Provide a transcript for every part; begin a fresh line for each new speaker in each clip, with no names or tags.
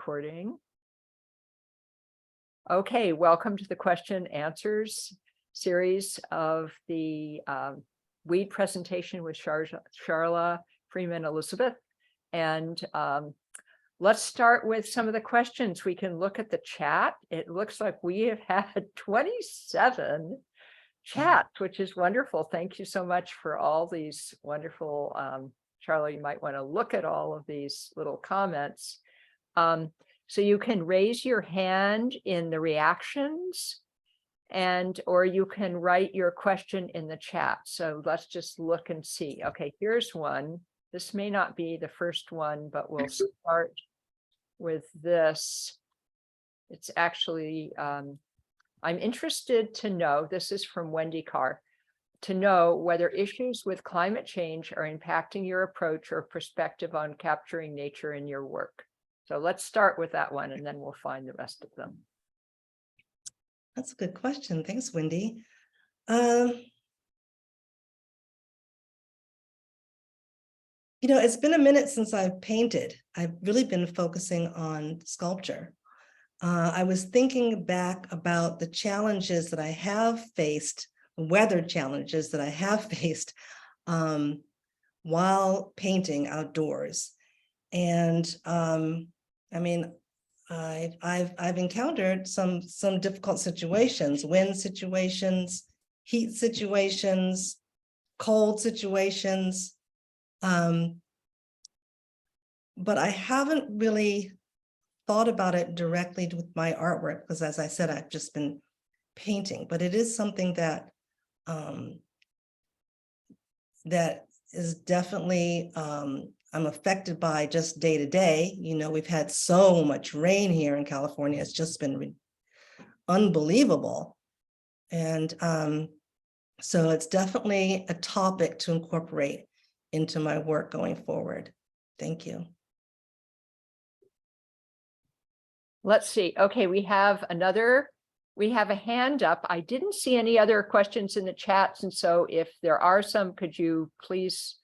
recording. Okay, welcome to the question answers series of the weed presentation with Charla Elizabeth. And let's start with some of the questions. We can look at the chat. It looks like we have had 27 chats, which is wonderful. Thank you so much for all these wonderful, Charla, you might want to look at all of these little comments. So you can raise your hand in the reactions or you can write your question in the chat. So let's just look and see. Okay, here's one. This may not be the first one, but we'll start with this. It's actually, I'm interested to know, this is from Wendy Carr, to know whether issues with climate change are impacting your approach or perspective on capturing nature in your work. So let's start with that one, and then we'll find the rest of them.
That's a good question. Thanks, Wendy. You know, it's been a minute since I've painted. I've really been focusing on sculpture. I was thinking back about the challenges that I have faced, weather challenges that I have faced while painting outdoors. And I mean, I've encountered some difficult situations, wind situations, heat situations, cold situations. But I haven't really thought about it directly with my artwork because, as I said, I've just been painting. But it is something that that is definitely I'm affected by just day to day. You know, we've had so much rain here in California. It's just been unbelievable. And so it's definitely a topic to incorporate into my work going forward. Thank you.
Let's see. Okay, we have a hand up. I didn't see any other questions in the chats. And so if there are some, could you please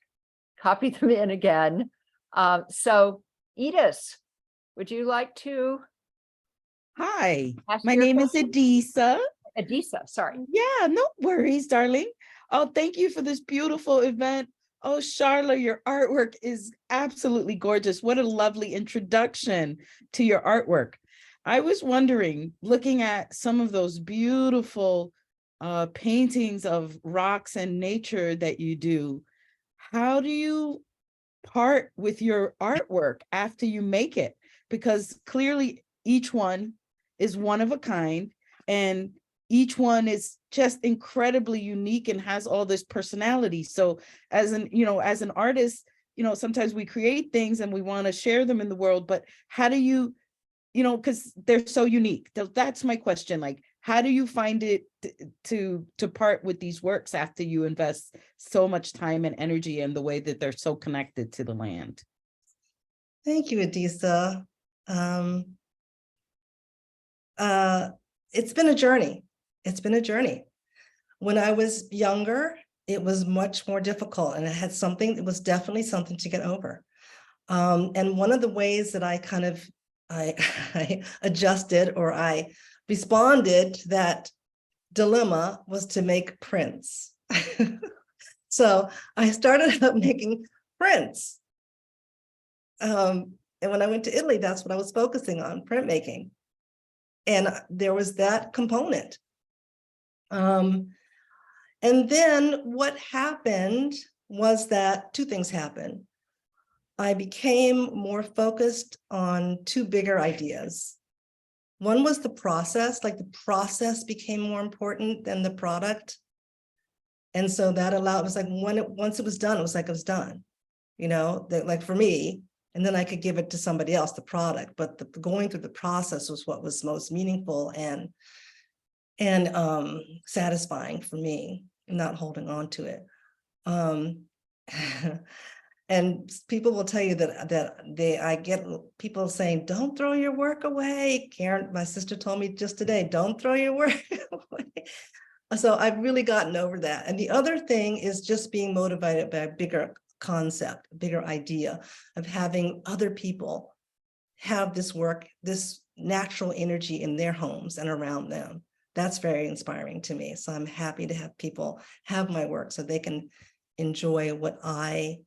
copy them in again? So Edith, would you like to?
Hi, my name is Adisa.
Adisa, sorry.
Yeah, no worries, darling. Oh, thank you for this beautiful event. Oh, Charla, your artwork is absolutely gorgeous. What a lovely introduction to your artwork. I was wondering, looking at some of those beautiful paintings of rocks and nature that you do, how do you part with your artwork after you make it? Because clearly each one is one of a kind, and each one is just incredibly unique and has all this personality. So as an artist, sometimes we create things and we want to share them in the world, but how do you, because they're so unique. That's my question. Like, how do you find it to part with these works after you invest so much time and energy in the way that they're so connected to the land?
Thank you, Adisa. It's been a journey. It's been a journey. When I was younger, it was much more difficult, and it was definitely something to get over. And one of the ways that I adjusted, or I responded to that dilemma, was to make prints. So I started up making prints. And when I went to Italy, that's what I was focusing on, printmaking. And there was that component. And then what happened was that two things happened. I became more focused on two bigger ideas. One was the process, like the process became more important than the product. And so that allowed, it was like once it was done, it was like it was done, like for me, and then I could give it to somebody else, the product, but going through the process was what was most meaningful and satisfying for me, not holding on to it. And people will tell you that I get people saying, don't throw your work away. Karen, my sister, told me just today, don't throw your work away. So I've really gotten over that. And the other thing is just being motivated by a bigger concept, a bigger idea of having other people have this work, this natural energy in their homes and around them. That's very inspiring to me. So I'm happy to have people have my work so they can enjoy what I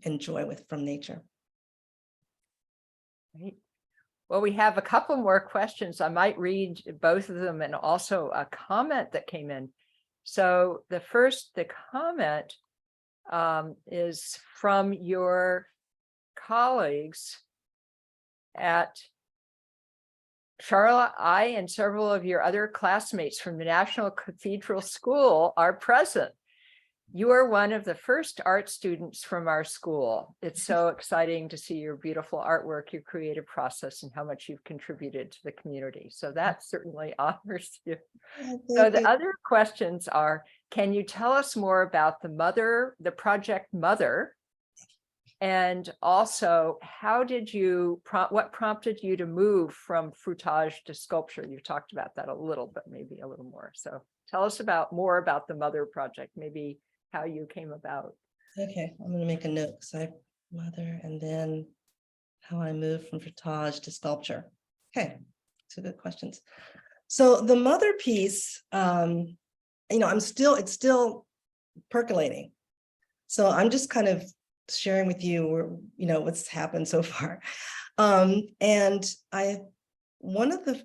enjoy from nature.
Great. Well, we have a couple more questions. I might read both of them and also a comment that came in. So the comment is from your colleagues at Charla. I and several of your other classmates from the National Cathedral School are present. You are one of the first art students from our school. It's so exciting to see your beautiful artwork, your creative process, and how much you've contributed to the community. So that certainly honors you. So the other questions are, can you tell us more about the project Mother? And also, what prompted you to move from fruitage to sculpture? You talked about that a little, but maybe a little more. So tell us more about the Mother project, maybe how you came about.
Okay, I'm going to make a note because I Mother and then how I moved from fruitage to sculpture. Okay, two good questions. So the Mother piece, it's still percolating. So I'm just kind of sharing with you, what's happened so far. And one of the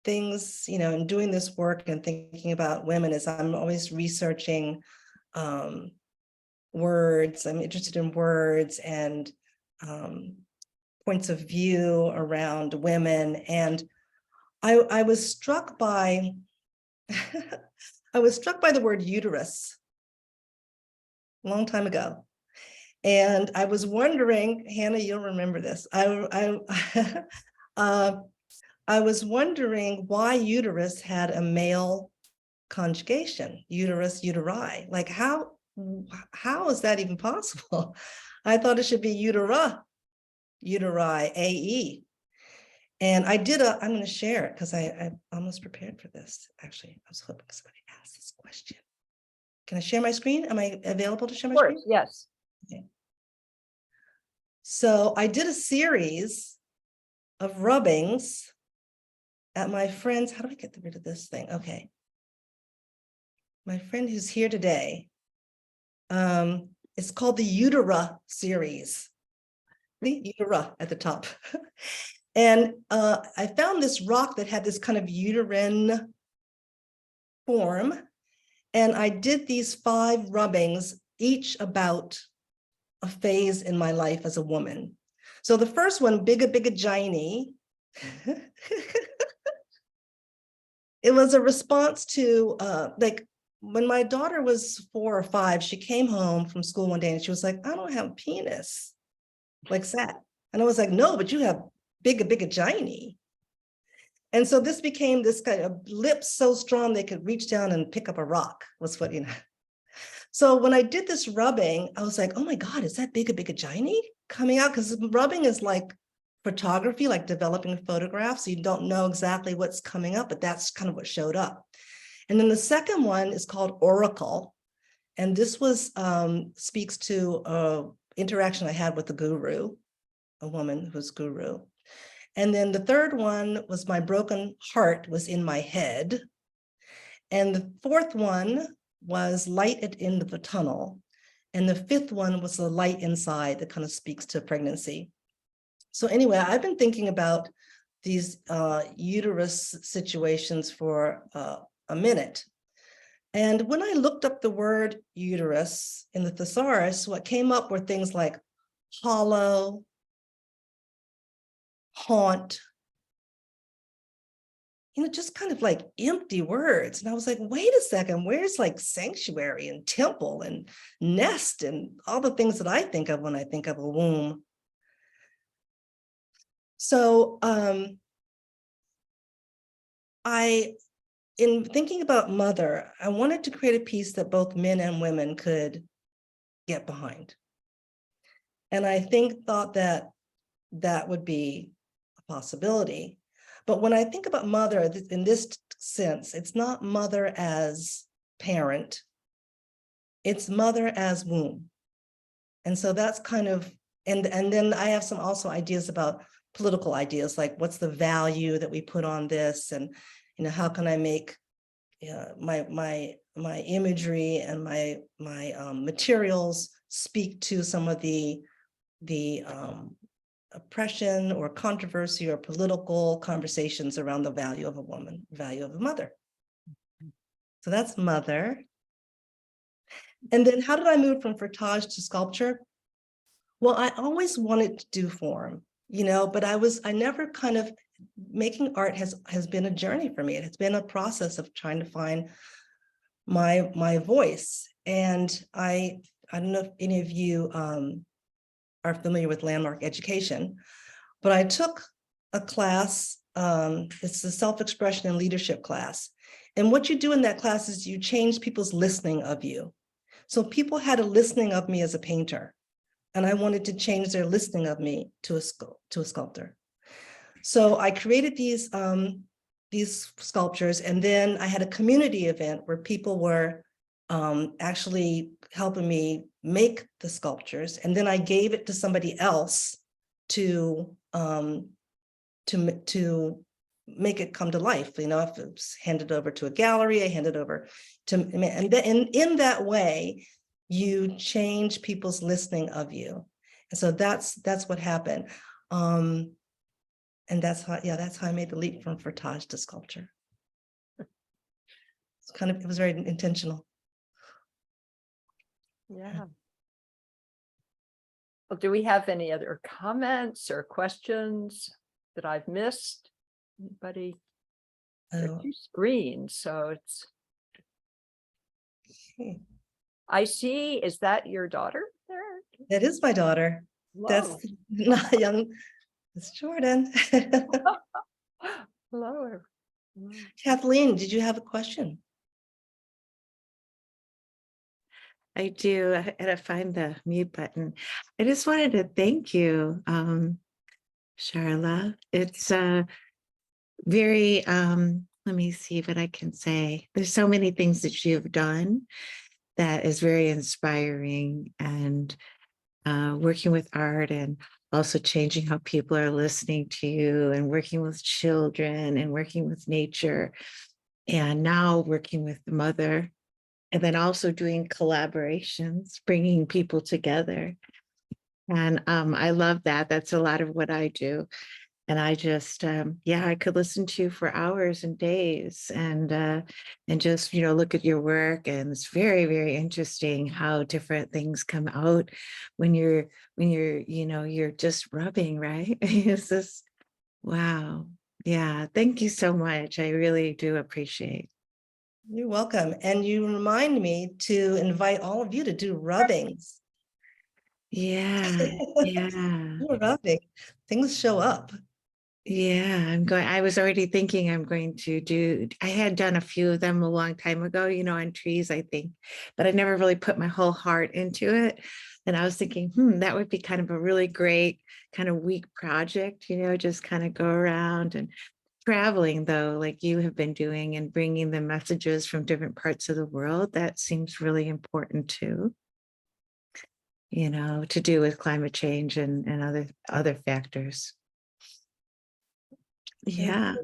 things, in doing this work and thinking about women is I'm always researching words. I'm interested in words and points of view around women. And I was struck by the word uterus a long time ago. And I was wondering, Hannah, you'll remember this. I was wondering why uterus had a male conjugation, uterus, uteri. Like how is that even possible? I thought it should be utera, uteri, AE. And I'm going to share it because I almost prepared for this. Actually, I was hoping somebody asked this question. Can I share my screen? Am I available to share my screen?
Yes.
Okay. So I did a series of rubbings at my friend's. How do I get rid of this thing? Okay. My friend who's here today. It's called the Utera series. The Utera at the top. And I found this rock that had this kind of uterine form. And I did these 5 rubbings, each about a phase in my life as a woman. So the first one, bigga it was a response to when my daughter was 4 or 5, she came home from school one day and she was like, I don't have a penis like that. And I was like, no, but you have bigga. And so this became this kind of lips so strong they could reach down and pick up a rock, was what, So when I did this rubbing, I was like, oh my God, is that bigga coming out? Because rubbing is like photography, like developing photographs. So you don't know exactly what's coming up, but that's kind of what showed up. And then the second one is called Oracle. And this was speaks to an interaction I had with the guru, a woman who's guru. And then the third one was my broken heart was in my head. And the fourth one was light at the end of the tunnel. And the fifth one was the light inside that kind of speaks to pregnancy. So anyway, I've been thinking about these uterus situations for a minute. And when I looked up the word uterus in the thesaurus, what came up were things like hollow, haunt, just kind of like empty words. And I was like, wait a second, where's like sanctuary and temple and nest and all the things that I think of when I think of a womb? So in thinking about Mother, I wanted to create a piece that both men and women could get behind. And I thought that would be a possibility. But when I think about Mother in this sense, it's not Mother as parent, it's Mother as womb. And so that's kind of, and then I have some also ideas about political ideas, like what's the value that we put on this, and how can I make my imagery and my materials speak to some of the oppression or controversy or political conversations around the value of a woman, value of a mother. So that's mother. And then how did I move from frottage to sculpture? Well, I always wanted to do form, but I never kind of, making art has been a journey for me. It has been a process of trying to find my voice. And I don't know if any of you are familiar with landmark education, but I took a class, it's the self-expression and leadership class. And what you do in that class is you change people's listening of you. So people had a listening of me as a painter, and I wanted to change their listening of me to a sculptor. So I created these sculptures, and then I had a community event where people were actually helping me make the sculptures, and then I gave it to somebody else to make it come to life. If it was handed over to a gallery, I handed over to, and then in that way, you change people's listening of you. And so that's what happened. And that's how I made the leap from frottage to sculpture. It was very intentional.
Yeah. Well, do we have any other comments or questions that I've missed? Anybody? There are two screens, so it's.
Okay.
I see. Is that your daughter there?
That is my daughter.
Hello.
That's not young. It's Jordan.
Hello.
Kathleen, did you have a question?
I do. I had to find the mute button. I just wanted to thank you, Charla. It's very, let me see what I can say. There's so many things that you've done that is very inspiring, and working with art, and also changing how people are listening to you, and working with children, and working with nature, and now working with the mother. And then also doing collaborations, bringing people together. And I love that. That's a lot of what I do. And I just, I could listen to you for hours and days, and just, look at your work. And it's very, very interesting how different things come out when you're, you're just rubbing, right? It's just, wow. Yeah. Thank you so much. I really do appreciate.
You're welcome. And you remind me to invite all of you to do rubbings.
Yeah. Yeah.
You're rubbing. Things show up.
Yeah, I was already thinking I'm going to do, I had done a few of them a long time ago, on trees, I think, but I never really put my whole heart into it. And I was thinking, that would be kind of a really great kind of week project, just kind of go around and traveling, though, like you have been doing, and bringing the messages from different parts of the world. That seems really important too, to do with climate change and other factors. Yeah.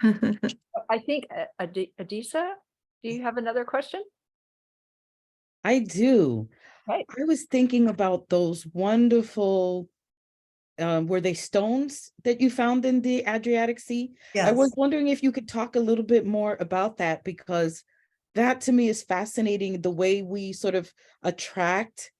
I think Adisa, do you have another question?
I do.
Right.
I was thinking about those wonderful, were they stones that you found in the Adriatic Sea?
Yes.
I was wondering if you could talk a little bit more about that, because that to me is fascinating, the way we sort of attract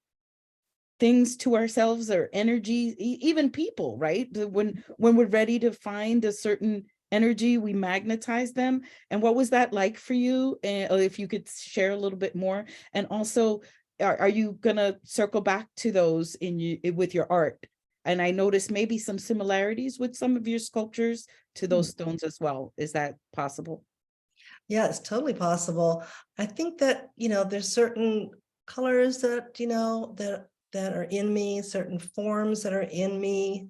things to ourselves, or energy, even people, right? When we're ready to find a certain energy, we magnetize them. And what was that like for you? And if you could share a little bit more. And also, are you gonna circle back to those with your art? And I noticed maybe some similarities with some of your sculptures to those stones as well. Is that possible?
Yeah, it's totally possible. I think that, there's certain colors that, that are in me, certain forms that are in me,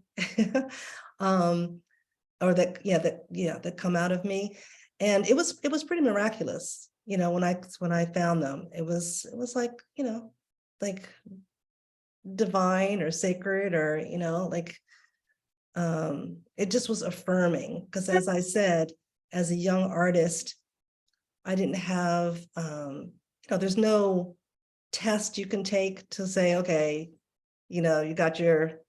or that come out of me. And it was pretty miraculous, when I found them. It was like, like divine or sacred, or, like it just was affirming, because as I said, as a young artist, I didn't have, there's no test you can take to say, okay, you got your,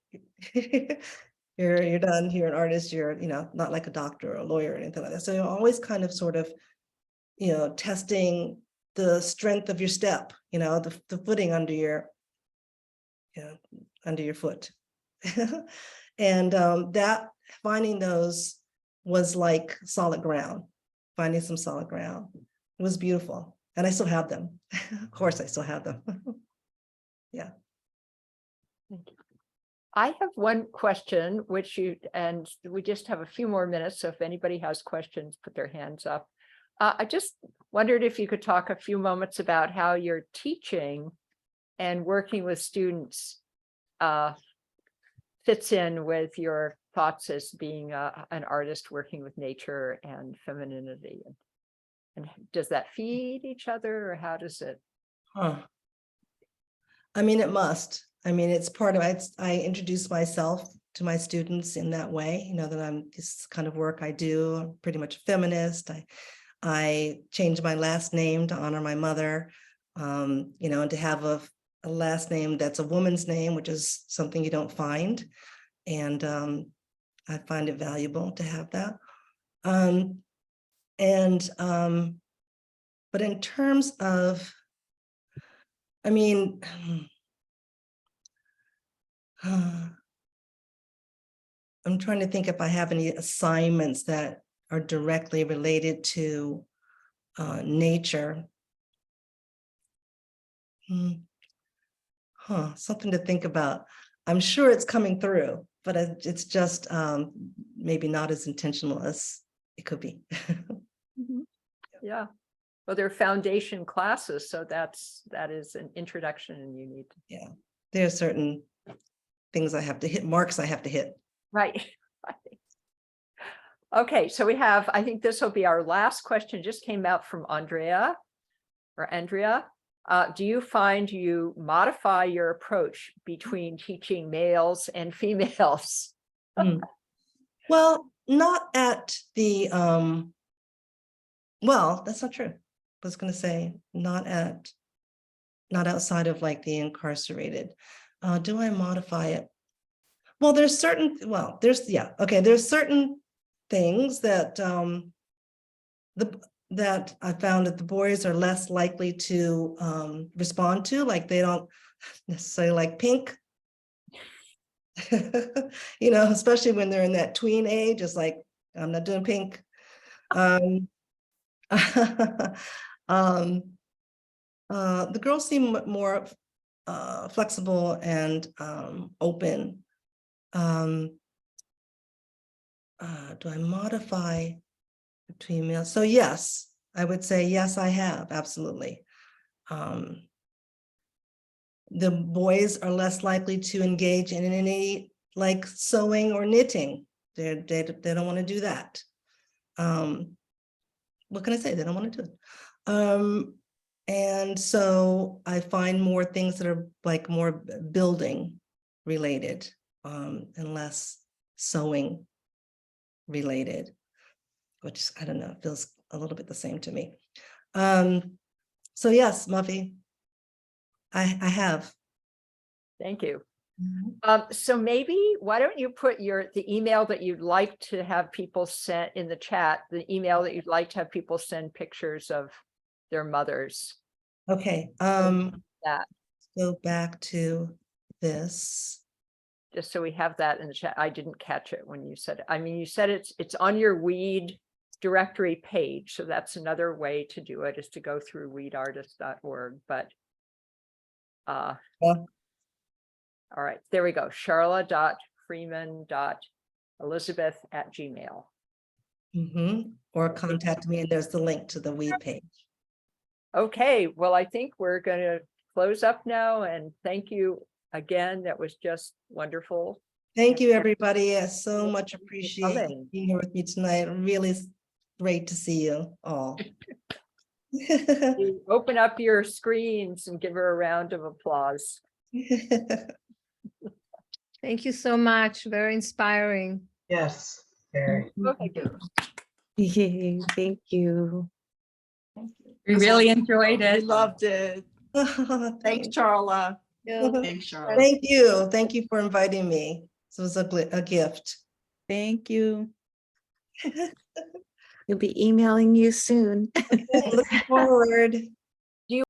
you're done, you're an artist, you're, not like a doctor or a lawyer or anything like that. So you're always kind of sort of, testing the strength of your step, the footing under your, under your foot. And that finding those was like solid ground, finding some solid ground. It was beautiful. And I still have them. Of course, I still have them. Yeah.
Thank you. I have one question, and we just have a few more minutes. So if anybody has questions, put their hands up. I just wondered if you could talk a few moments about how your teaching and working with students fits in with your thoughts as being an artist working with nature and femininity. And does that feed each other, or how does it?
Huh. I mean, it must. I mean, it's part of it. I introduce myself to my students in that way, that I'm this kind of work I do. I'm pretty much a feminist. I changed my last name to honor my mother, and to have a last name that's a woman's name, which is something you don't find. And I find it valuable to have that. But in terms of, I mean, I'm trying to think if I have any assignments that are directly related to nature. Something to think about. I'm sure it's coming through, but it's just maybe not as intentional as it could be.
Yeah. Well, they're foundation classes, so that is an introduction, and you need to.
Yeah, there are certain things I have to hit, marks I have to hit.
Right. Okay, so we have, I think this will be our last question, just came out from Andrea. Do you find you modify your approach between teaching males and females?
Well, not at the, well, that's not true. I was going to say not outside of like the incarcerated. Do I modify it? Well, there's certain things that that I found that the boys are less likely to respond to, like they don't necessarily like pink. Especially when they're in that tween age, it's like, I'm not doing pink. The girls seem more flexible and open. Do I modify between males? So yes, I would say yes, I have, absolutely. The boys are less likely to engage in any like sewing or knitting. They don't want to do that. What can I say? They don't want to do it. And so I find more things that are like more building related and less sewing related, which I don't know, feels a little bit the same to me. So yes, Muffy, I have.
Thank you. So maybe why don't you put the email that you'd like to have people send in the chat, the email that you'd like to have people send pictures of their mothers.
Okay.
That
Go back to this.
just so we have that in the chat. I didn't catch it when you said it. I mean, you said it's on your weed directory page. So that's another way to do it, is to go through weedartist.org. But
Yeah.
all right, there we go. Charla.freeman.elizabeth@gmail.
Or contact me, and there's the link to the weed page.
Okay, well, I think we're going to close up now, and thank you again. That was just wonderful.
Thank you, everybody. I so much
Thank you for
appreciate
coming.
being here with me tonight. Really great to see you all.
You open up your screens and give her a round of applause.
Thank you so much. Very inspiring.
Yes, very.
Okay, good.
Yay, thank you.
Thank you.
We really enjoyed
We
it.
loved it. Thanks, Charla.
Thanks, Charlotte.
Thank you. Thank you for inviting me. This was a gift.
Thank you.
We'll be emailing you soon.
Looking forward.